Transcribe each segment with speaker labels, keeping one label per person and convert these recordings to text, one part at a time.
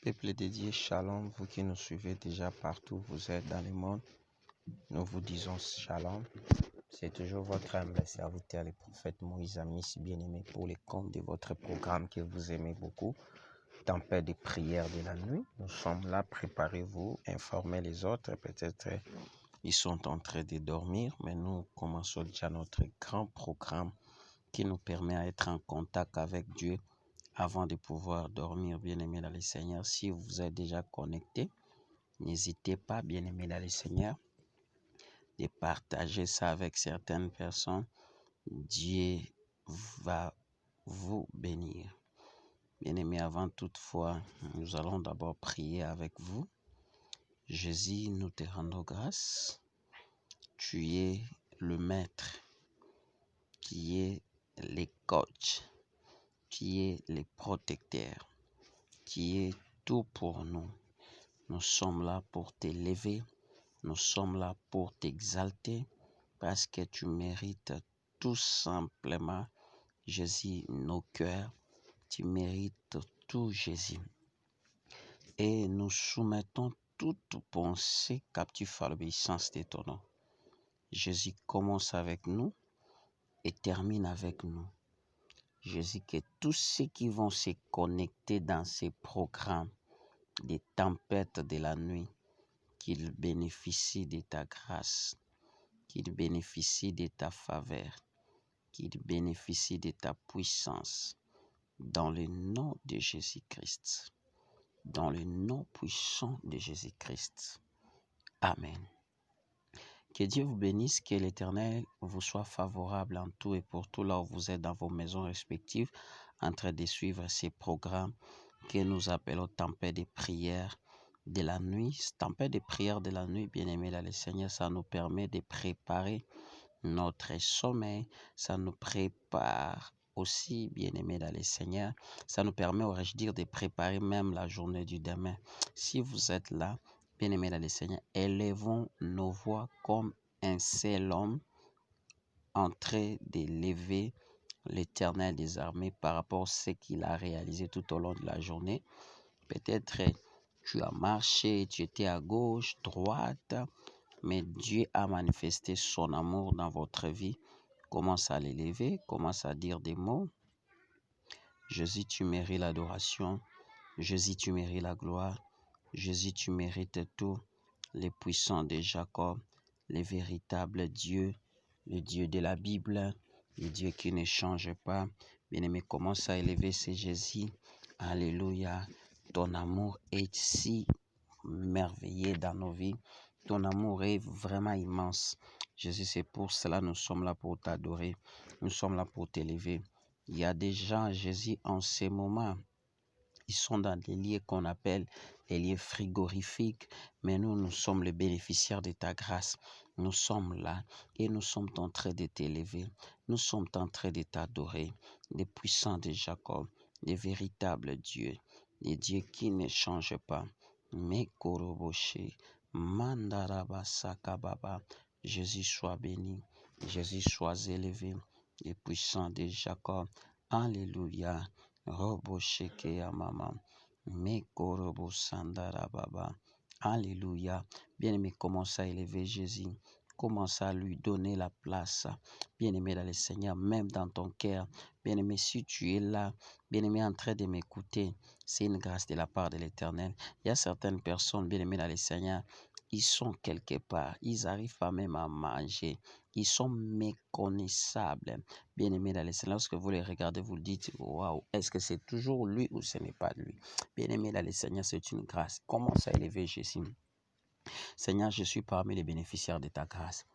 Speaker 1: Peuple dédié, Shalom, vous qui nous suivez déjà partout où vous êtes dans le monde, nous vous disons Shalom. C'est toujours votre humble serviteur, le prophète Moïse Amis, bien-aimé pour les comptes de votre programme que vous aimez beaucoup, Tempête de prière de la nuit. Nous sommes là, préparez-vous, informez les autres, peut-être ils sont en train de dormir, mais nous commençons déjà notre grand programme qui nous permet d'être en contact avec Dieu avant de pouvoir dormir, bien-aimé dans le Seigneur. Si vous êtes déjà connecté, n'hésitez pas, bien-aimé dans le Seigneur, de partager ça avec certaines personnes. Dieu va vous bénir. Bien-aimé, avant toutefois, nous allons d'abord prier avec vous. Jésus, nous te rendons grâce. Tu es le maître, qui est le coach, qui est le protecteur, qui est tout pour nous. Nous sommes là pour t'élever, nous sommes là pour t'exalter, parce que tu mérites tout simplement, Jésus, nos cœurs. Tu mérites tout, Jésus. Et nous soumettons toute pensée captive à l'obéissance de ton nom. Jésus commence avec nous et termine avec nous. Jésus, que tous ceux qui vont se connecter dans ces programmes des tempêtes de la nuit, qu'ils bénéficient de ta grâce, qu'ils bénéficient de ta faveur, qu'ils bénéficient de ta puissance, dans le nom de Jésus-Christ, dans le nom puissant de Jésus-Christ. Amen. Que Dieu vous bénisse, que l'Éternel vous soit favorable en tout et pour tout là où vous êtes dans vos maisons respectives, en train de suivre ces programmes que nous appelons tempête de prière de la nuit. Tempête de prière de la nuit, bien-aimé dans le Seigneur, ça nous permet de préparer notre sommeil, ça nous prépare aussi, bien-aimé dans le Seigneur, ça nous permet, aurais-je dire, de préparer même la journée du demain. Si vous êtes là, bien-aimé dans le Seigneur, élevons nos voix comme un seul homme en train d'élever l'Éternel des armées par rapport à ce qu'il a réalisé tout au long de la journée. Peut-être tu as marché, tu étais à gauche, droite, mais Dieu a manifesté son amour dans votre vie. Commence à l'élever, commence à dire des mots. Jésus, tu mérites l'adoration. Jésus, tu mérites la gloire. Jésus, tu mérites tout. Les puissants de Jacob, les véritables dieux, le Dieu de la Bible, le Dieu qui ne change pas. Bien-aimé, commence à élever ce Jésus. Alléluia. Ton amour est si merveilleux dans nos vies. Ton amour est vraiment immense. Jésus, c'est pour cela nous sommes là pour t'adorer. Nous sommes là pour t'élever. Il y a des gens, Jésus, en ces moments, ils sont dans des lieux qu'on appelle les lieux frigorifiques, mais nous sommes les bénéficiaires de ta grâce. Nous sommes là et nous sommes en train de t'élever. Nous sommes en train de t'adorer. Les puissants de Jacob, les véritables dieux, les dieux qui ne changent pas. Mekoroboché, Mandarabasakababa. Jésus soit béni, Jésus soit élevé, les puissants de Jacob. Alléluia. Robo sheke ya mama, mekorobo sandara baba. Alléluia. Bien-aimé, commence à élever Jésus. Commence à lui donner la place. Bien-aimé dans le Seigneur, même dans ton cœur. Bien-aimé, si tu es là, bien-aimé, en train de m'écouter, c'est une grâce de la part de l'Éternel. Il y a certaines personnes, bien-aimées dans le Seigneur, ils sont quelque part. Ils arrivent pas même à manger. Ils sont méconnaissables. Bien-aimés dans le Seigneur, lorsque vous les regardez, vous le dites, waouh, est-ce que c'est toujours lui ou ce n'est pas lui? Bien-aimés dans le Seigneur, c'est une grâce. Commence à élever Jésus. Seigneur, je suis parmi les bénéficiaires de ta grâce.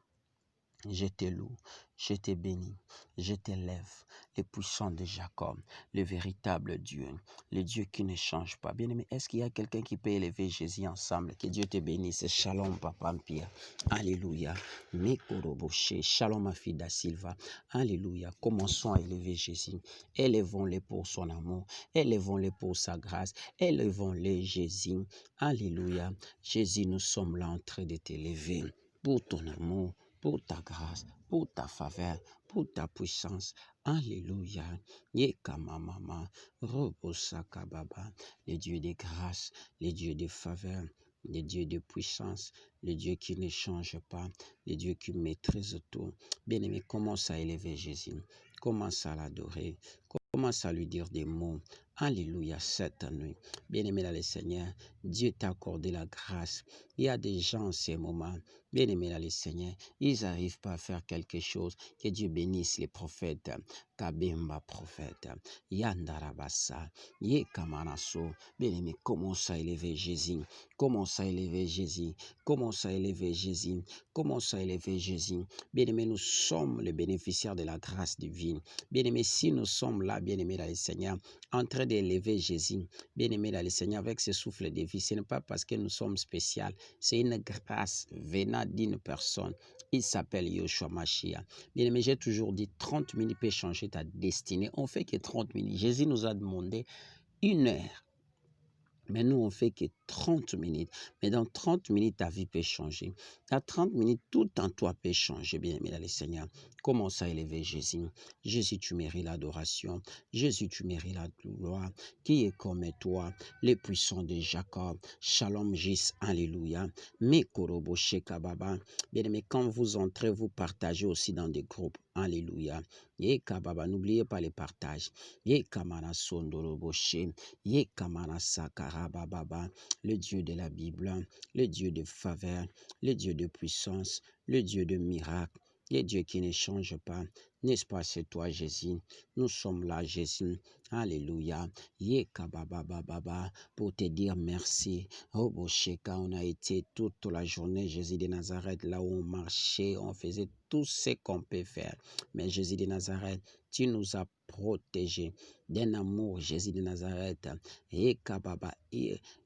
Speaker 1: Je te loue, je te bénis, je t'élève, le puissant de Jacob, le véritable Dieu, le Dieu qui ne change pas. Bien-aimé, est-ce qu'il y a quelqu'un qui peut élever Jésus ensemble? Que Dieu te bénisse. Shalom, Papa Pierre. Alléluia. Mekoroboché. Shalom, ma fille da Silva. Alléluia. Commençons à élever Jésus. Élevons-le pour son amour. Élevons-le pour sa grâce. Élevons-le, Jésus. Alléluia. Jésus, nous sommes là en train de t'élever pour ton amour, pour ta grâce, pour ta faveur, pour ta puissance. Alléluia. Yekamamama, Robosakababa, le Dieu de grâce, le Dieu de faveur, le Dieu de puissance, le Dieu qui ne change pas, le Dieu qui maîtrise tout. Bien-aimé, commence à élever Jésus, commence à l'adorer, commence à lui dire des mots. Alléluia, cette nuit. Bien-aimé dans le Seigneur, Dieu t'a accordé la grâce. Il y a des gens en ces moments, bien-aimés dans le Seigneur, ils n'arrivent pas à faire quelque chose. Que Dieu bénisse les prophètes. Kabemba prophète. Yandarabasa. Yekamanaso. Bien-aimé, commence à élever Jésus. Commence à élever Jésus. Commence à élever Jésus. Commence à élever Jésus. Bien-aimé, nous sommes les bénéficiaires de la grâce divine. Bien-aimé, si nous sommes là, bien-aimé dans le Seigneur, en train d'élever Jésus, bien-aimé dans le Seigneur, avec ce souffle de vie, ce n'est pas parce que nous sommes spéciaux, c'est une grâce venant d'une personne. Il s'appelle Yoshua Mashiach. Bien-aimé, j'ai toujours dit 30 minutes peut changer ta destinée. On fait que 30 minutes. Jésus nous a demandé 1 heure. Mais nous, on fait que 30 minutes. Mais dans 30 minutes, ta vie peut changer. Dans 30 minutes, tout en toi peut changer, bien-aimé dans le Seigneur. Commence à élever Jésus. Jésus, tu mérites l'adoration. Jésus, tu mérites la gloire. Qui est comme toi, les puissants de Jacob. Shalom, Jis, Alléluia. Mekorobo Shekababa. Bien-aimé, quand vous entrez, vous partagez aussi dans des groupes. Alléluia. Yekababa, n'oubliez pas les partages. Yekamana Sondorobo She. Yekamana Sakarababa. Le Dieu de la Bible, le Dieu de faveur, le Dieu de puissance, le Dieu de miracle, le Dieu qui ne change pas. N'est-ce pas, c'est toi, Jésus? Nous sommes là, Jésus. Alléluia. Yekababababa, pour te dire merci. Oh, Bosheka, on a été toute la journée, Jésus de Nazareth, là où on marchait, on faisait tout ce qu'on peut faire. Mais Jésus de Nazareth, tu nous as protégés d'un amour, Jésus de Nazareth. Yekababa,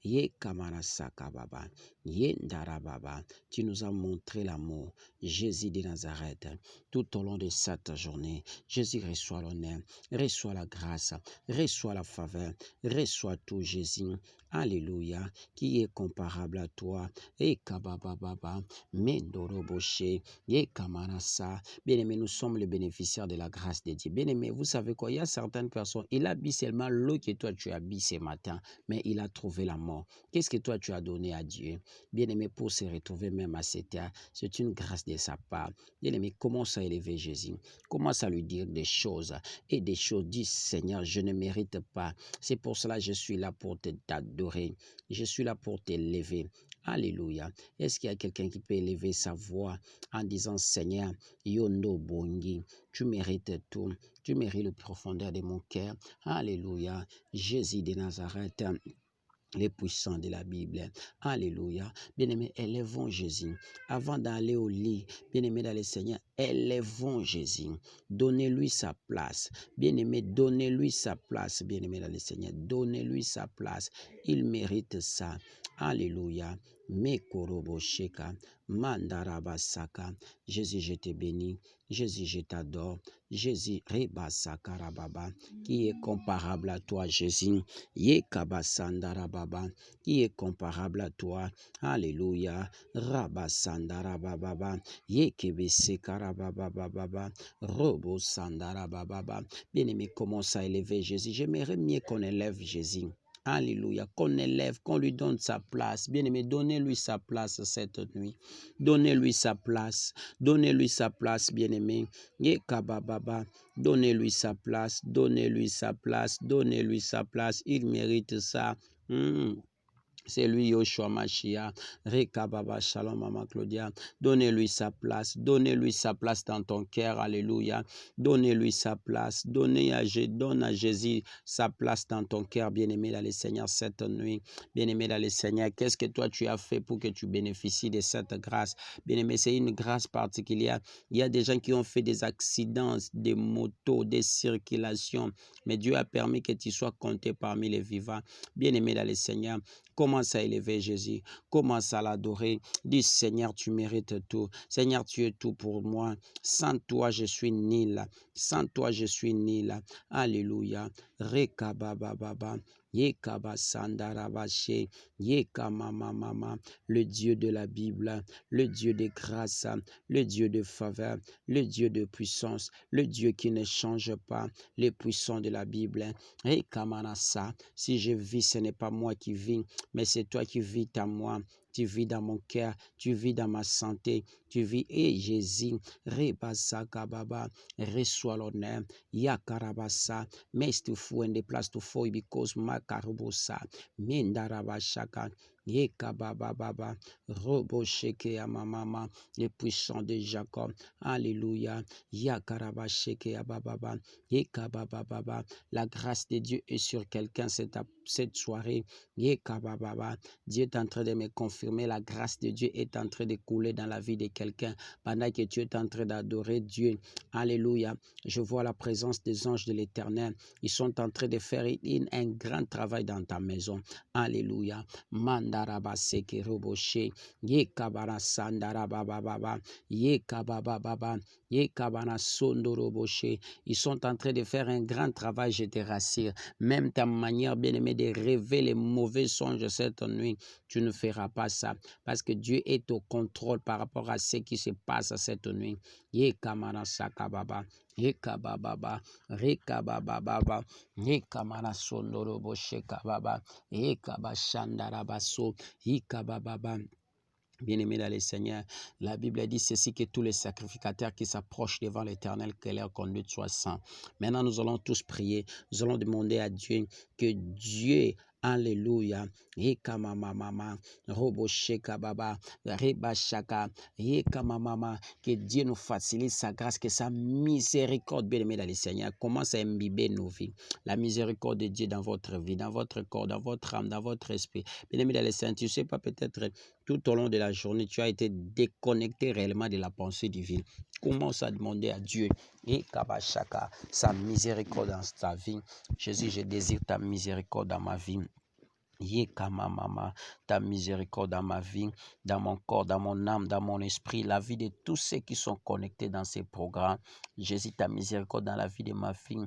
Speaker 1: Yekamarasakababa, Yendarababa. Tu nous as montré l'amour, Jésus de Nazareth, tout au long de cette journée. Jésus, reçoit l'honneur, reçoit la grâce, reçoit la faveur, reçoit tout, Jésus. Alléluia, qui est comparable à toi. Ekabababa, Mendoroboshe, Yekamarasa. Bien-aimé, nous sommes les bénéficiaires de la grâce de Dieu. Bien-aimé, vous savez quoi, il y a certaines personnes, il habille seulement l'eau que toi tu habilles ce matin, mais il a trouvé la mort. Qu'est-ce que toi tu as donné à Dieu? Bien-aimé, pour se retrouver même à cette heure, c'est une grâce de sa part. Bien-aimé, commence à élever Jésus. Commence à lui dire des choses. Et des choses, dis Seigneur, je ne mérite pas. C'est pour cela que je suis là pour t'adorer. Je suis là pour t'élever. Alléluia. Est-ce qu'il y a quelqu'un qui peut élever sa voix en disant Seigneur, Yondo Bongi, tu mérites tout. Tu mérites le profondeur de mon cœur. Alléluia. Jésus de Nazareth. Les puissants de la Bible. Alléluia. Bien-aimés, élevons Jésus. Avant d'aller au lit, bien-aimés dans le Seigneur, élevons Jésus. Donnez-lui sa place. Bien-aimés, donnez-lui sa place. Bien-aimés dans le Seigneur, donnez-lui sa place. Il mérite ça. Alléluia. Mekorobo Sheka, Mandarabasaka. Jésus, je te bénis. Jésus, je t'adore. Jésus, Rebasakarababa, qui est comparable à toi, Jésus. Yekabasandarababa, qui est comparable à toi. Alléluia. Rabasandarababa, Yekebesekarababa, Robosandarababa. Bien-aimé, commence à élever Jésus. J'aimerais mieux qu'on élève Jésus. Alléluia. Qu'on élève, qu'on lui donne sa place. Bien-aimé, donnez-lui sa place cette nuit. Donnez-lui sa place. Donnez-lui sa place, bien-aimé. Yekabababa. Donnez-lui sa place. Donnez-lui sa place. Donnez-lui sa place. Il mérite ça. C'est lui, Yoshua Mashiach. Rekababa, Shalom, Mama Claudia. Donnez-lui sa place. Donnez-lui sa place dans ton cœur. Alléluia. Donnez-lui sa place. Donne à Jésus sa place dans ton cœur, bien-aimé dans le Seigneur, cette nuit. Bien-aimé dans le Seigneur, qu'est-ce que toi tu as fait pour que tu bénéficies de cette grâce? Bien-aimé, c'est une grâce particulière. Il y a des gens qui ont fait des accidents, des motos, des circulations. Mais Dieu a permis que tu sois compté parmi les vivants. Bien-aimé dans le Seigneur, commence à élever Jésus. Commence à l'adorer. Dis, Seigneur, tu mérites tout. Seigneur, tu es tout pour moi. Sans toi, je suis nul. Sans toi, je suis nul. Alléluia. Rekabababa. Yekabasandarabashe, Yekamamamama, le Dieu de la Bible, le Dieu de grâce, le Dieu de faveur, le Dieu de puissance, le Dieu qui ne change pas, les puissants de la Bible. Yekamanasa, si je vis, ce n'est pas moi qui vis, mais c'est toi qui vis en moi. Tu vis dans mon cœur, tu vis dans ma santé, tu vis, et Jésus, Rebasaka Baba, reçois l'honneur, Yakarabasa, Mestufu and the place to fall because Makarubosa, Mindarabashaka, Yekababa Baba, Robo Sheke Amamama, les puissants de Jacob, Alléluia, Yakarabasheke Ababa, Yekababa Baba, la grâce de Dieu est sur quelqu'un cette soirée, Yekababa, Dieu est en train de me confirmer, la grâce de Dieu est en train de couler dans la vie de quelqu'un pendant que tu es en train d'adorer Dieu. Alléluia. Je vois la présence des anges de l'Éternel. Ils sont en train de faire un grand travail dans ta maison. Alléluia. Mandaraba seke roboshe. Yekabara sandarababa. Yekababa. Yekabana sondoroboshe. Ils sont en train de faire un grand travail, je te rassure. Même ta manière, bien-aimée, de rêver les mauvais songes cette nuit, tu ne feras pas ça. Parce que Dieu est au contrôle par rapport à ce qui se passe cette nuit. Yekamana sakababa. Yekababa. Rekababa. Yekamana sondorobo shekababa. Yekabashandarabaso. Yekababa. Bien-aimés dans le Seigneur, la Bible dit ceci, que tous les sacrificateurs qui s'approchent devant l'Éternel, que leur conduite soit sainte. Maintenant, nous allons tous prier. Nous allons demander à Dieu que Dieu, alléluia, Yekamamama, Robosheka Baba, Rebashaka, Yekamamama, que Dieu nous facilite sa grâce, que sa miséricorde, bien-aimés dans le Seigneur, commence à imbiber nos vies. La miséricorde de Dieu dans votre vie, dans votre corps, dans votre âme, dans votre esprit. Bien-aimés dans le Seigneur, tu ne sais pas peut-être tout au long de la journée, tu as été déconnecté réellement de la pensée divine. Commence à demander à Dieu et Kabashaka, sa miséricorde dans ta vie. Jésus, je désire ta miséricorde dans ma vie. Yekamamama, ta miséricorde dans ma vie, dans mon corps, dans mon âme, dans mon esprit, la vie de tous ceux qui sont connectés dans ces programmes. Jésus, ta miséricorde dans la vie de ma fille,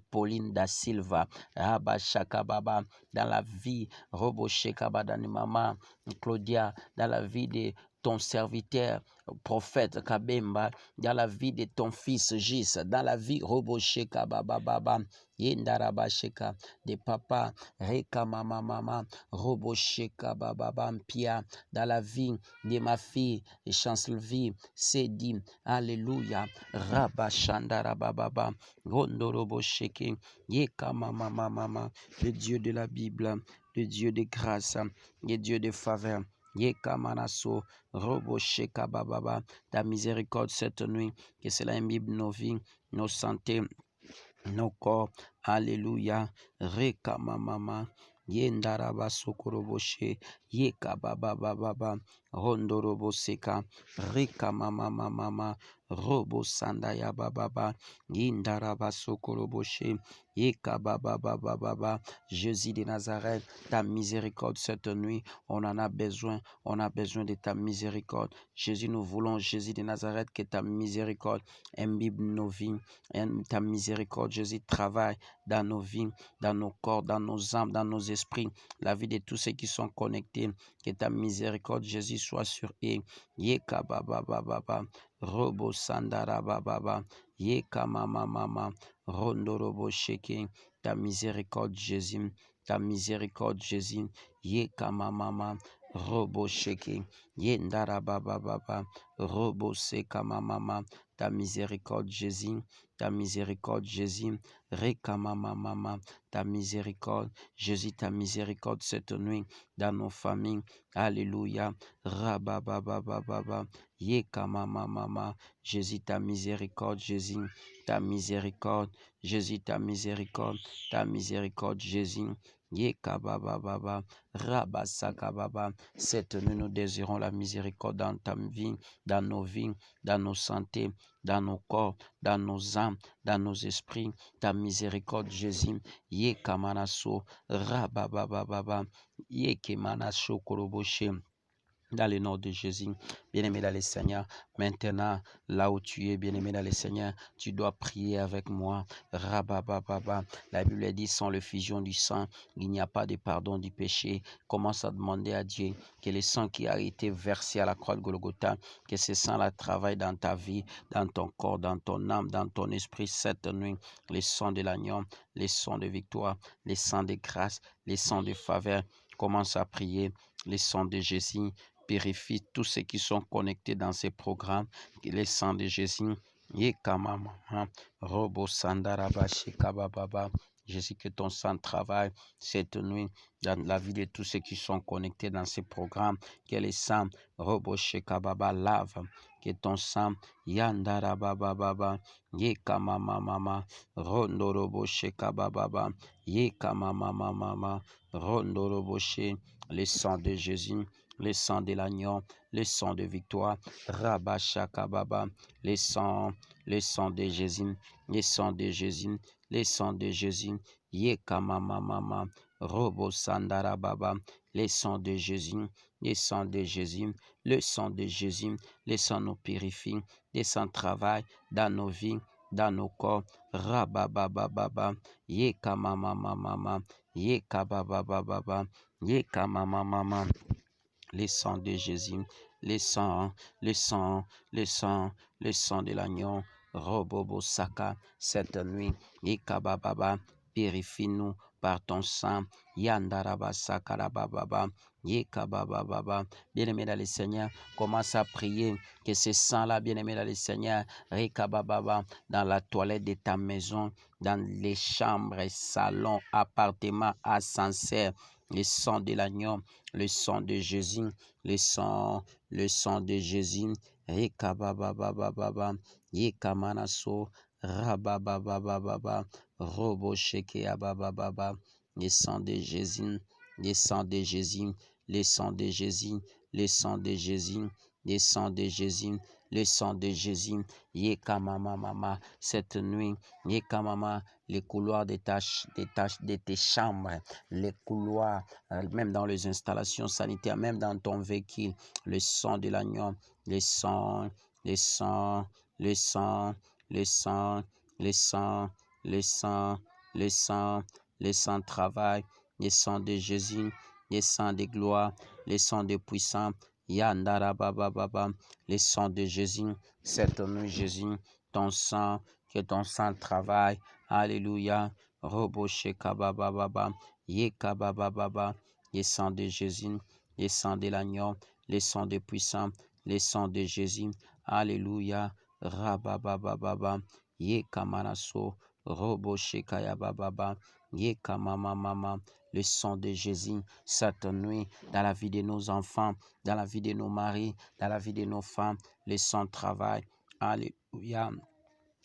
Speaker 1: Pauline da Silva, Rabba Shakababa, dans la vie, Robo Shekabada Maman, Claudia, dans la vie de ton serviteur, prophète Kabemba, dans la vie de ton fils Gis, dans la vie Robo Shekababa, Yendarabasheka, de papa, Reka Mama, Robo Shekababa, Pia, dans la vie de ma fille, Chancelvie, Sedi, Alléluia, Rabashandarababa, Rondorobo Sheke, Yeka Mama, le Dieu de la Bible, le Dieu de grâce, le Dieu de faveur. Yeka Manaso, Robo Sheka Baba, ta miséricorde cette nuit, que cela imbibe nos vies, nos santé, nos corps. Alléluia. Reka Mama, Yendaraba Sokoroboshe, Yeka Baba, Rondorobo Seka, Reka Mama, Robo Sandaya Baba, Yendaraba Sokoroboshe, Yeka Baba, Jésus de Nazareth, ta miséricorde cette nuit, on en a besoin de ta miséricorde. Jésus, nous voulons, Jésus de Nazareth, que ta miséricorde imbibe nos vies, ta miséricorde, Jésus, travaille dans nos vies, dans nos corps, dans nos âmes, dans nos esprits, la vie de tous ceux qui sont connectés, que ta miséricorde, Jésus, soit sur eux. Yeka Baba, Robo Sandara Baba, Yeka Mama, Rondorobo Sheke, ta miséricorde, Jésus, ta miséricorde, Jésus, Yeka Mama, Robo Sheke, Yendara Baba, Robo Seka Mama, ta miséricorde, Jésus, ta miséricorde, Jésus, Reka Mama, ta miséricorde, Jésus, ta miséricorde cette nuit dans nos familles. Alléluia. Rababa, Yeka Mama, Jésus, ta miséricorde, Jésus, ta miséricorde, Jésus, ta miséricorde, Jésus. Yeka Baba, Rabasaka Baba. Cette nuit, nous désirons la miséricorde dans ta vie, dans nos vies, dans nos santé, dans nos corps, dans nos âmes, dans nos esprits. Ta miséricorde, Jésus. Yeka Manaso, Rababa, Yeke Manaso Koroboshe. Dans le nom de Jésus, bien-aimé dans le Seigneur, maintenant, là où tu es, bien-aimé dans le Seigneur, tu dois prier avec moi. Rabababa. La Bible dit, sans l'effusion du sang, il n'y a pas de pardon du péché. Commence à demander à Dieu que le sang qui a été versé à la croix de Golgotha, que ce sang-là travaille dans ta vie, dans ton corps, dans ton âme, dans ton esprit cette nuit. Le sang de l'agneau, le sang de victoire, le sang de grâce, le sang de faveur. Commence à prier. Le sang de Jésus purifie tous ceux qui sont connectés dans ces programmes. Le sang de Jésus, Robo Sandaraba Shekababa. Jésus, que ton sang travaille cette nuit dans la vie de tous ceux qui sont connectés dans ces programmes. Que le sang, Robo Shekababa, lave. Que ton sang, Yandarababa, Yekamama, Rondo Robo Shekababa, Yekamama, Rondo Robo She. Le sang de Jésus, le sang de l'agneau, le sang de victoire, Rabashakababa, le sang de Jésus, le sang de Jésus, le sang de Jésus, Yekamamama, Robo Sandarababa, le sang de Jésus, le sang de Jésus, le sang de Jésus, le sang nous purifie, le sang travaille dans nos vies, dans nos corps, Rababababa, Yekamamama, Yekabababa, Yekamamama. Le sang de Jésus, le sang, le sang, le sang, le sang de l'agneau, Robobo Saka, cette nuit, Yekabababa, purifie-nous par ton sang, Yandaraba Sakarababa, Yekabababa, bien-aimé dans le Seigneur, commence à prier que ce sang-là, bien-aimé dans le Seigneur, Rekabababa, dans la toilette de ta maison, dans les chambres, salons, appartements, ascenseurs, le sang de l'agneau, le sang de Jésus, le sang de Jésus, Rekababababa, Yekamanaso, Rababababa, Robo Shekeabababa, le sang de Jésus, le sang de Jésus, le sang de Jésus, le sang de Jésus, le sang de Jésus, le sang de Jésus, Yekamamama, cette nuit, Yekamama, les couloirs de tes chambres, les couloirs, même dans les installations sanitaires, même dans ton véhicule, le sang de l'agneau, le sang, le sang, le sang, le sang, le sang, le sang, le sang, le sang travail, le sang de Jésus, le sang de gloire, le sang de puissant, Yandarabababa, le sang de Jésus, cette nuit Jésus, ton sang, que ton sang travaille, alléluia, Robo Shekabababa, Yekabababa, le sang de Jésus, le sang de l'agneau, le sang de puissant, le sang de Jésus, alléluia, Rababababa, Yekamanaso, Robo Shekayabababa, Yekamamama, le sang de Jésus, cette nuit, dans la vie de nos enfants, dans la vie de nos maris, dans la vie de nos femmes, le sang travaille, alléluia,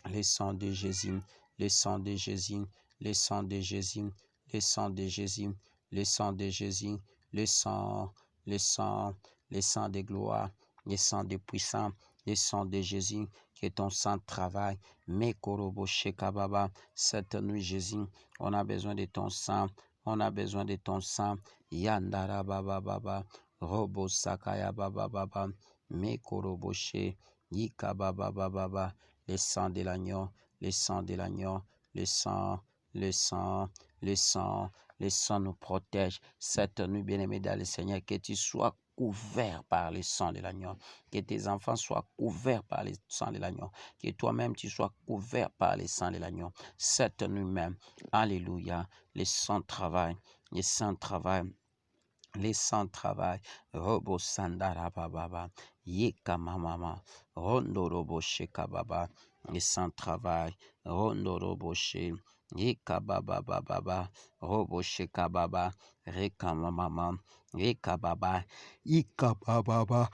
Speaker 1: le sang de Jésus, le sang de Jésus, le sang de Jésus, le sang de Jésus, le sang de Jésus, le sang, le sang, le sang de gloire, le sang de puissant, le sang de Jésus, que ton sang travaille. Mekorobo Shekababa, cette nuit Jésus, on a besoin de ton sang, on a besoin de ton sang. Yandara baba baba, Robo Sakaya baba baba, Mekorobo She, Yika baba baba, le sang de l'agneau, le sang de l'agneau, le sang, le sang, le sang, le sang nous protège. Cette nuit, bien-aimé dans le Seigneur, que tu sois couvert par le sang de l'agneau, que tes enfants soient couverts par le sang de l'agneau, que toi-même tu sois couvert par le sang de l'agneau. Cette nuit même, alléluia, le sang travaille, le sang travaille. Les sans travail, Robo Sandara Baba, Yeka Mama, Rondo Robo Sheka Baba, les sans travail, Rondo Robo She, Yeka Baba Baba, Robo Sheka Baba, Reka Mama, Yeka Baba, Yeka Baba,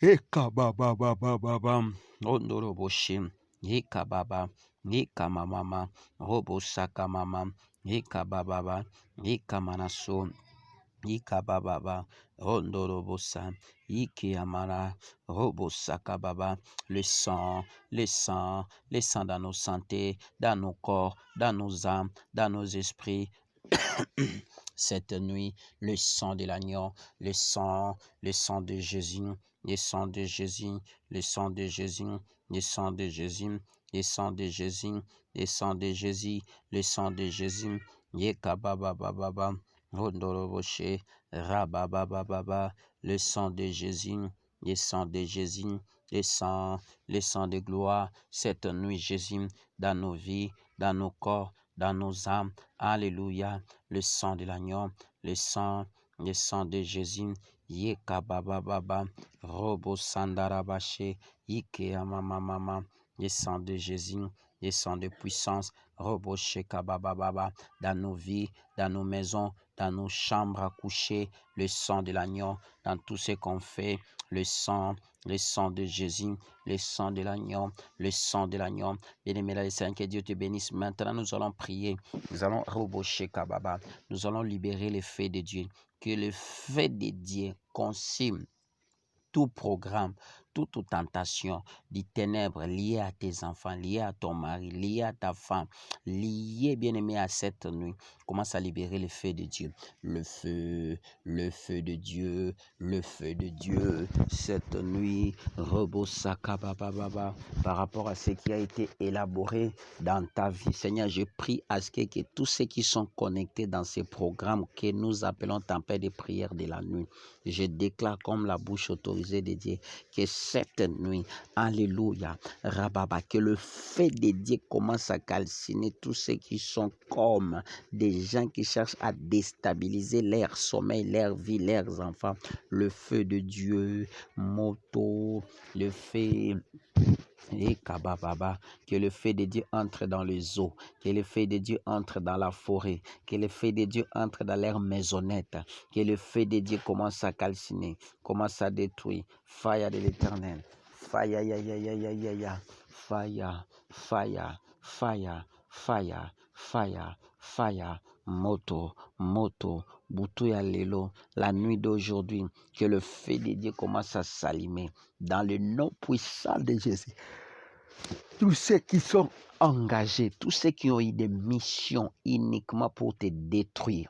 Speaker 1: Yeka Baba Baba, Rondo Robo She, Yeka Baba, Yeka Mama, Robo Saka Mama, Yeka Baba, Yeka Manaso. Ikababa, Rondorobosa, Ikiamara, Robosakababa, le sang, le sang, le sang dans nos santé, dans nos corps, dans nos âmes, dans nos esprits. cette nuit, le sang de l'agneau, le sang de Jésus, le sang de Jésus, le sang de Jésus, le sang de Jésus, le sang de Jésus, le sang de Jésus, le sang de Jésus, Yekababababa, Rondoroboshe, Rababababa, le sang de Jésus, le sang de Jésus, le sang de gloire, cette nuit, Jésus, dans nos vies, dans nos corps, dans nos âmes, alléluia, le sang de l'agneau, le sang de Jésus, Yekabababa, Robo Sandarabashe, Ikeamamamama, le sang de Jésus, le sang de puissance, Robo Shekabababa, dans nos vies, dans nos maisons, dans nos chambres à coucher, le sang de l'agneau, dans tout ce qu'on fait, le sang de Jésus, le sang de l'agneau, le sang de l'agneau. Bien-aimé, le Seigneur, que Dieu te bénisse. Maintenant, nous allons prier. Nous allons reboucher Kababa. Nous allons libérer les faits de Dieu. Que le fait de Dieu consume tout programme, toute tentation des ténèbres liées à tes enfants, liées à ton mari, liées à ta femme, liées, bien-aimé, à cette nuit. Commence à libérer le feu de Dieu. Le feu de Dieu, le feu de Dieu. Cette nuit, Rebosakabababa, par rapport à ce qui a été élaboré dans ta vie. Seigneur, je prie à ce que tous ceux qui sont connectés dans ces programmes que nous appelons tempête de prière de la nuit, je déclare comme la bouche autorisée de Dieu que cette nuit, alléluia, Rababa, que le feu de Dieu commence à calciner tous ceux qui sont comme des gens qui cherchent à déstabiliser leur sommeil, leur vie, leurs enfants. Le feu de Dieu, moto, le feu. Et Kabababa, que le feu de Dieu entre dans les eaux, que le feu de Dieu entre dans la forêt, que le feu de Dieu entre dans leur maisonnette, que le feu de Dieu commence à calciner, commence à détruire. Fire de l'Éternel, fire, ya, ya, ya, ya, ya, ya. Fire, fire, fire, fire, fire, fire, moto, moto, Butuya Lelo, la nuit d'aujourd'hui, que le feu de Dieu commence à s'allumer dans le nom puissant de Jésus. Tous ceux qui sont engagés, tous ceux qui ont eu des missions uniquement pour te détruire,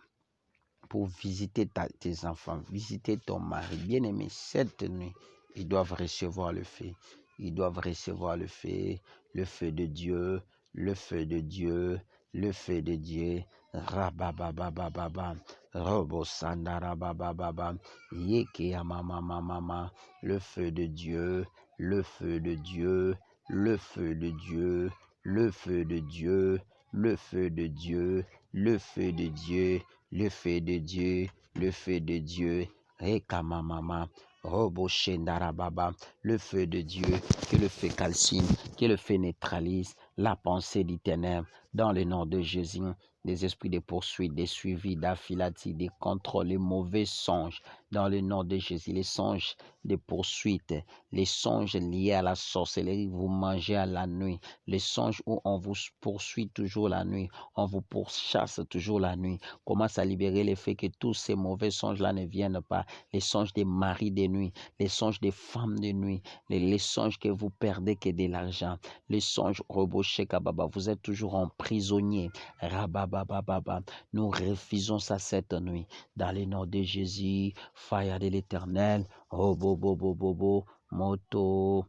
Speaker 1: pour visiter tes enfants, visiter ton mari, bien-aimé, cette nuit, ils doivent recevoir le feu. Ils doivent recevoir le feu de Dieu, le feu de Dieu, le feu de Dieu. Rabababababa, Robo Sandarabababa, Yeke Mama, le feu de Dieu, le feu de Dieu, le feu de Dieu, le feu de Dieu, le feu de Dieu, le feu de Dieu, le feu de Dieu, le feu de Dieu, Rekamamama, Robo Shendarababa, le feu de Dieu, que le feu calcine, que le feu neutralise la pensée des ténèbres, dans le nom de Jésus, des esprits de poursuite, des suivis, d'affilatie, des contrôles, les mauvais songes, dans le nom de Jésus, les songes de poursuite, les songes liés à la sorcellerie, vous mangez à la nuit, les songes où on vous poursuit toujours la nuit, on vous pourchasse toujours la nuit. Commence à libérer les faits que tous ces mauvais songes-là ne viennent pas. Les songes des maris de nuit, les songes des femmes de nuit, les songes que vous perdez que de l'argent, les songes robochés kababa, vous êtes toujours en prisonnier. Rababababa, nous refusons ça cette nuit. Dans le nom de Jésus, fire de l'Éternel, robobobobobo, moto,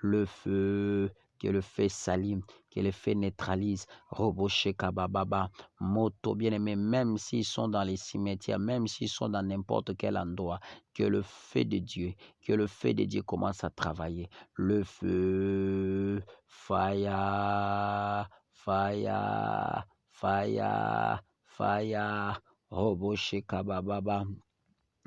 Speaker 1: le feu, que le feu s'allume, que le feu neutralise, roboché kabababa, moto, bien-aimé, même s'ils sont dans les cimetières, même s'ils sont dans n'importe quel endroit, que le feu de Dieu commence à travailler. Le feu, fire, fire, fire, fire, roboché kabababa.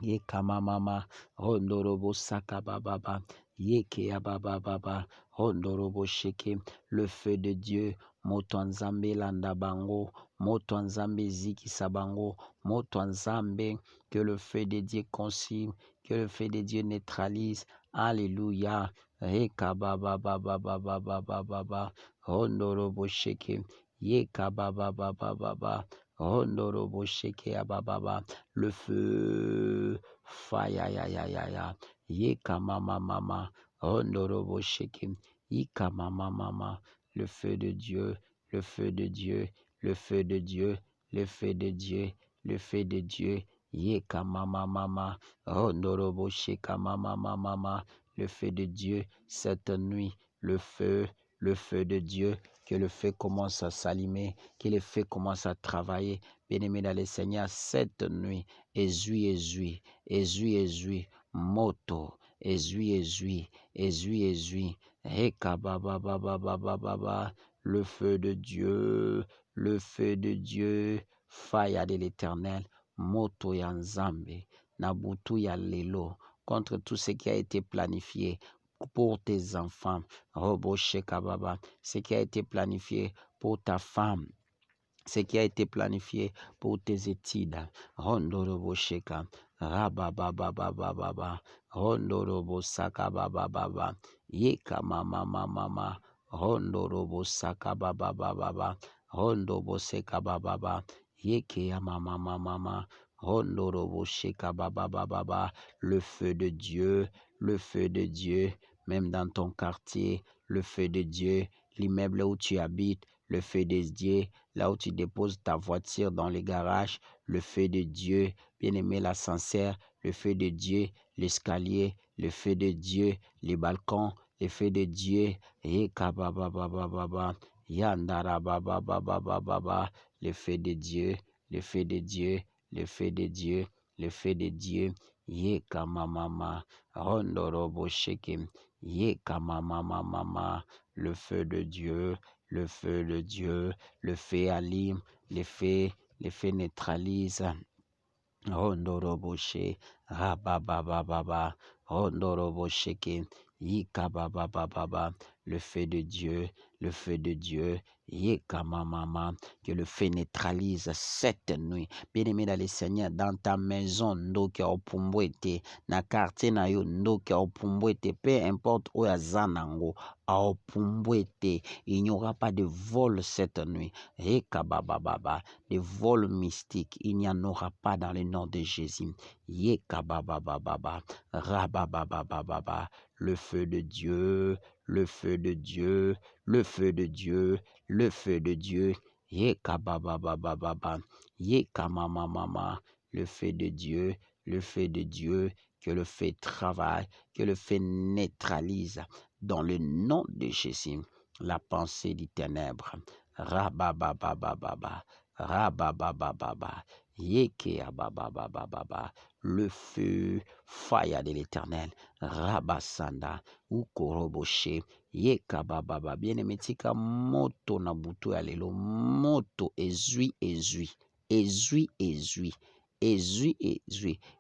Speaker 1: Yekamamama, Hondorobo Sakabababa, Yekeabababa, Hondorobo Sheke, le feu de Dieu, Motonzambe Landabango, Motonzambe Ziki Sabango, Motonzambe, que le feu de Dieu consume, que le feu de Dieu neutralise, Alléluia, Rekabababababababa, Hondorobo Sheke, Yekabababababa, Hondorobo Sheke Abababa, le feu, fire, ya, ya, ya, ya, Yeka mama, Hondorobo Sheke, Yika mama, le feu de Dieu, le feu de Dieu, le feu de Dieu, le feu de Dieu, le feu de Dieu. Yeka mama mama, Rondorobo sheka mama mama, le feu de Dieu cette nuit, le feu de Dieu, que le feu commence à s'allumer, que le feu commence à travailler. Bien-aimé dans le Seigneur, cette nuit, ezui, moto, ezui, Eka ba, le feu de Dieu, fire de l'Éternel, moto ya Nzambe, nabutu ya lelo, contre tout ce qui a été planifié pour tes enfants, Robo Sheka Baba, ce qui a été planifié pour ta femme, ce qui a été planifié pour tes études, Rondorobo Sheka, Rabababababa, Rondorobo Saka Baba, Yeka mama, Rondorobo Saka Baba, Rondobo Seka Baba, Yeke ya mama, Rondorobo Sheka Baba, le feu de Dieu, même dans ton quartier, le feu de Dieu, l'immeuble où tu habites, le feu de Dieu, là où tu déposes ta voiture dans les garages, le feu de Dieu, bien-aimé l'ascenseur, le feu de Dieu, l'escalier, le feu de Dieu, les balcons, le feu de Dieu, Yandara baba, le feu de Dieu, Yeka mama, Rondorobo Shekim, Yeka mama, le feu de Dieu, le feu allume, le feu neutralise. Rondorobo She, Rabababa, Rondorobo Shekim, Yika baba, le feu de Dieu, Yeka mama, que le feu neutralise cette nuit. Bien-aimé dans le Seigneur, dans ta maison, ndoka opumbwete, na quartier na yo, ndoka opumbwete, peu importe où ya zanango, opumbwete, il n'y aura pas de vol cette nuit. Yeka baba, de vol mystique, il n'y en aura pas dans le nom de Jésus. Yeka baba, rabababa, le feu de Dieu, Yeka baba, Yeka mama, le feu de Dieu, que le feu travaille, que le feu neutralise dans le nom de Jésus la pensée du ténèbre. Rabababa, Yeke abababa, le feu, fire de l'Éternel, Rabasanda, Ukoroboshe, Yeka bababa, bien-aimé tika moto na butu ya lelo, moto ezui,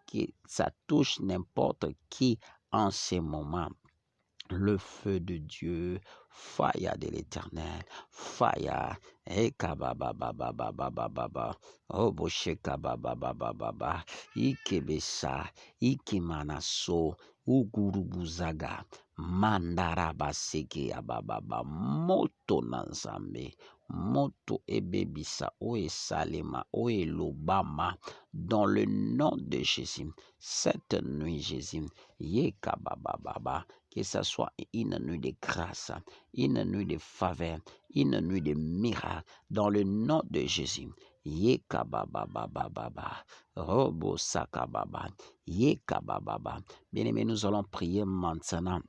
Speaker 1: que ça touche n'importe qui en ce moment. Le feu de Dieu, fire de l'Éternel, fire, Eka baba, Obosheka baba, Ikebesa, Ikimanaso, Ugurubuzaga, Mandarabaseke ababa, moto nanzambe, moto ebebisa, oe salema, oe lobama, dans le nom de Jésus, cette nuit Jésus, Yeka baba, que ce soit une nuit de grâce, une nuit de faveur, une nuit de miracle, dans le nom de Jésus. Yeka baba, Robo saka baba, Yeka baba. Bien-aimés, nous allons prier maintenant.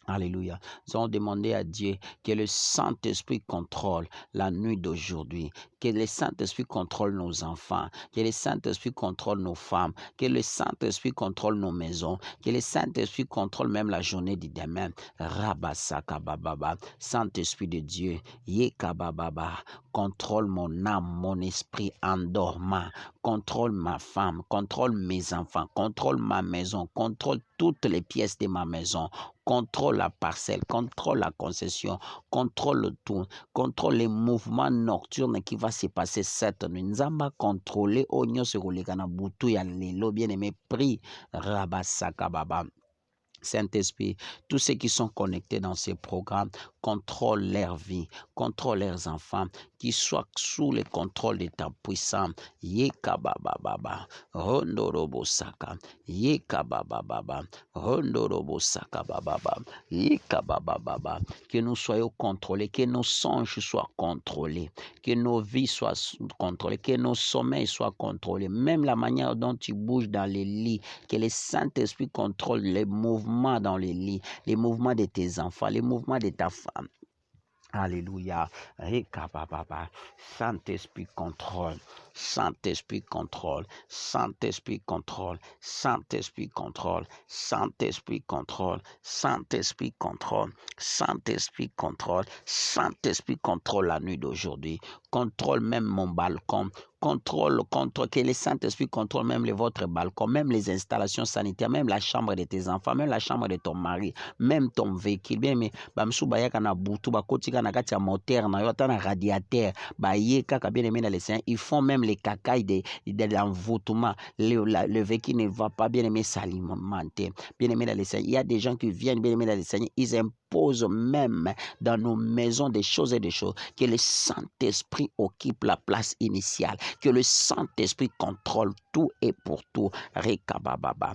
Speaker 1: Alléluia. Nous allons demander à Dieu que le Saint-Esprit contrôle la nuit d'aujourd'hui, que le Saint-Esprit contrôle nos enfants, que le Saint-Esprit contrôle nos femmes, que le Saint-Esprit contrôle nos maisons, que le Saint-Esprit contrôle même la journée du demain. Rabasaka bababa, Saint-Esprit de Dieu, Yeka bababa, contrôle mon âme, mon esprit endormant, contrôle ma femme, contrôle mes enfants, contrôle ma maison, contrôle toutes les pièces de ma maison, contrôle la parcelle, contrôle la concession, contrôle tout, contrôle les mouvements nocturnes qui va se passer cette nuit. Nzamba contrôler onyo se kolekana butu ya lelo, bien-aimé, prie Rabasaka baba. Saint-Esprit, tous ceux qui sont connectés dans ces programmes,
Speaker 2: contrôle leur vie, contrôle leurs enfants, qu'ils soient sous le contrôle de ta puissance. Yekabababa, Rondorobosaka, Yekabababa, Rondorobosaka bababa, Yekabababa, que nous soyons contrôlés, que nos songes soient contrôlés, que nos vies soient contrôlées, que nos sommeils soient contrôlés, même la manière dont tu bouges dans les lits, que le Saint-Esprit contrôle les mouvements dans les lits, les mouvements de tes enfants, les mouvements de ta femme. Alléluia. Saint-Esprit contrôle. Saint-Esprit contrôle. Saint-Esprit contrôle. Saint-Esprit contrôle. Saint-Esprit contrôle. Saint-Esprit contrôle. Saint-Esprit contrôle. Saint-Esprit contrôle la nuit d'aujourd'hui. Contrôle même mon balcon. Contrôle, que le Saint-Esprit contrôle même votre balcon, même les installations sanitaires, même la chambre de tes enfants, même la chambre de ton mari, même ton véhicule. Bien, mais bamsu bayaka na butu bakotika na kati ya moteur na yota na radiateur bayeka ka bien aimé dans les Seigneur, ils font même les cacailles de l'envoûtement. Le véhicule ne va pas bien aimé s'alimenter. Bien aimé dans les Seigneur, il y a des gens qui viennent bien aimé dans les Seigneur, ils imposent même dans nos maisons des choses et des choses, que le Saint-Esprit occupe la place initiale, que le Saint-Esprit contrôle tout et pour tout. Rekabababa.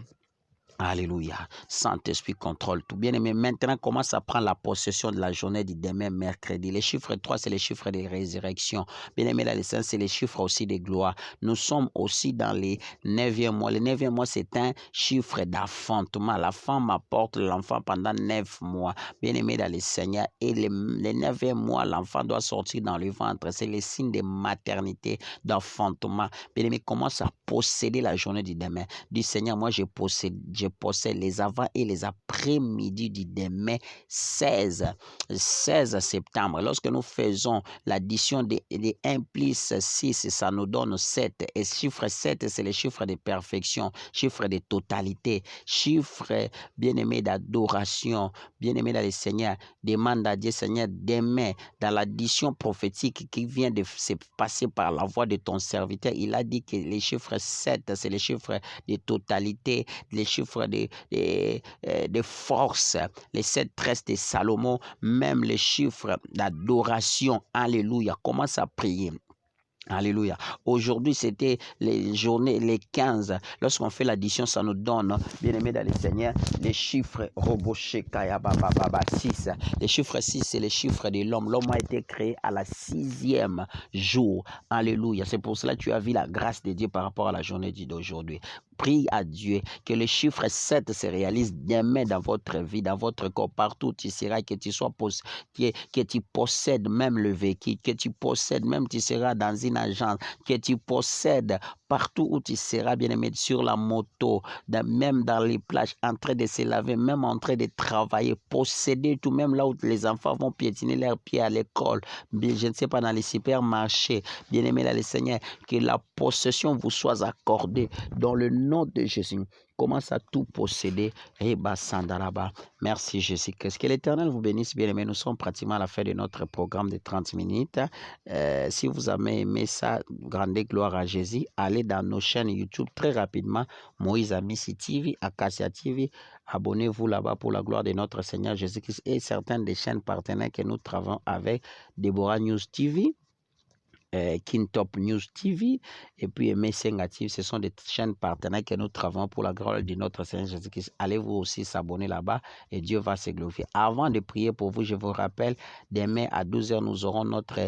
Speaker 2: Alléluia. Saint-Esprit contrôle tout. Bien aimé, maintenant commence à prendre la possession de la journée du demain, mercredi. Les chiffres 3, c'est les chiffres de résurrection. Bien aimé, la licence, c'est les chiffres aussi de gloire. Nous sommes aussi dans les 9e mois. Le 9e mois, c'est un chiffre d'enfantement. La femme apporte l'enfant pendant 9 mois. Bien aimé, dans le Seigneur. Et le 9e mois, l'enfant doit sortir dans le ventre. C'est le signe de maternité, d'enfantement. Bien aimé, commence à posséder la journée du demain. Du Seigneur, moi, je possède les avant et les après-midi du demain 16 septembre. Lorsque nous faisons l'addition de 1 plus 6, ça nous donne 7. Et chiffre 7, c'est le chiffre de perfection, chiffre de totalité, chiffre bien-aimé d'adoration, bien-aimé dans le Seigneur. Demande à Dieu, Seigneur, demain, dans l'addition prophétique qui vient de se passer par la voix de ton serviteur, il a dit que les chiffres 7, c'est les chiffres de totalité, les chiffres de force, les 7 tresses de Salomon, même les chiffres d'adoration. Alléluia. Commence à prier. Alléluia. Aujourd'hui, c'était les journées, les 15. Lorsqu'on fait l'addition, ça nous donne, bien aimé dans le Seigneur, les chiffres Roboshekayabababa 6. Les chiffres 6, c'est les chiffres de l'homme. L'homme a été créé à la 6e jour. Alléluia. C'est pour cela que tu as vu la grâce de Dieu par rapport à la journée d'aujourd'hui. Prie à Dieu que le chiffre 7 se réalise demain dans votre vie, dans votre corps, partout où tu seras, que tu sois que tu possèdes même le véhicule, que tu possèdes même, tu seras dans une agence, que tu possèdes partout où tu seras, bien-aimé, sur la moto, même dans les plages, en train de se laver, même en train de travailler, posséder tout, même là où les enfants vont piétiner leurs pieds à l'école, je ne sais pas, dans les supermarchés, bien-aimé, dans le Seigneur, que la possession vous soit accordée dans le nom de Jésus. Commence à tout posséder. Merci Jésus-Christ. Que l'Éternel vous bénisse, bien aimé. Nous sommes pratiquement à la fin de notre programme de 30 minutes. Si vous avez aimé ça, grande gloire à Jésus, allez dans nos chaînes YouTube très rapidement. Moïse Amissi TV, Acacia TV. Abonnez-vous là-bas pour la gloire de notre Seigneur Jésus-Christ et certaines des chaînes partenaires que nous travaillons avec. Deborah News TV. Kintop News TV et puis Messenga TV, ce sont des chaînes partenaires que nous travaillons pour la gloire de notre Seigneur Jésus-Christ. Allez-vous aussi s'abonner là-bas et Dieu va se glorifier. Avant de prier pour vous, je vous rappelle, demain à 12h, nous aurons notre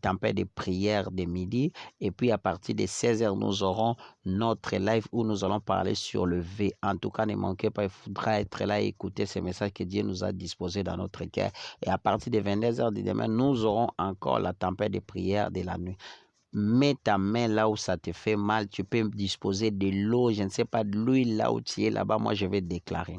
Speaker 2: tempête de prière de midi et puis à partir de 16h, nous aurons notre live où nous allons parler sur le V. En tout cas, ne manquez pas, il faudra être là et écouter ces messages que Dieu nous a disposés dans notre cœur. Et à partir de 22h de demain, nous aurons encore la tempête de prière de la nuit. Mets ta main là où ça te fait mal. Tu peux disposer de l'eau, je ne sais pas, de l'huile là où tu es là-bas. Moi, je vais déclarer.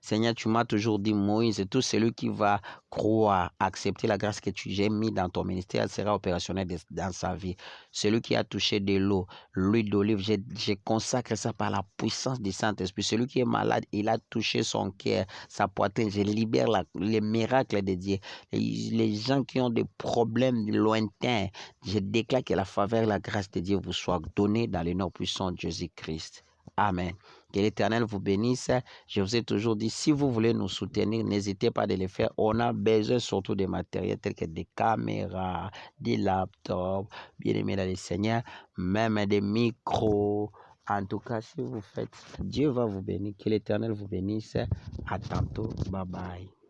Speaker 2: Seigneur, tu m'as toujours dit, Moïse, tout celui qui va croire, accepter la grâce que tu as mis dans ton ministère sera opérationnel dans sa vie. Celui qui a touché de l'eau, l'huile d'olive, je consacre ça par la puissance du Saint-Esprit. Celui qui est malade, il a touché son cœur, sa poitrine. Je libère les miracles de Dieu. Les gens qui ont des problèmes lointains, je déclare que la faveur et la grâce de Dieu vous soient données dans le nom puissant de Jésus-Christ. Amen. Que l'Éternel vous bénisse. Je vous ai toujours dit, si vous voulez nous soutenir, n'hésitez pas de le faire. On a besoin surtout de matériel tel que des caméras, des laptops, bien aimé dans le Seigneur, même des micros. En tout cas, si vous faites, Dieu va vous bénir. Que l'Éternel vous bénisse. À tantôt. Bye bye.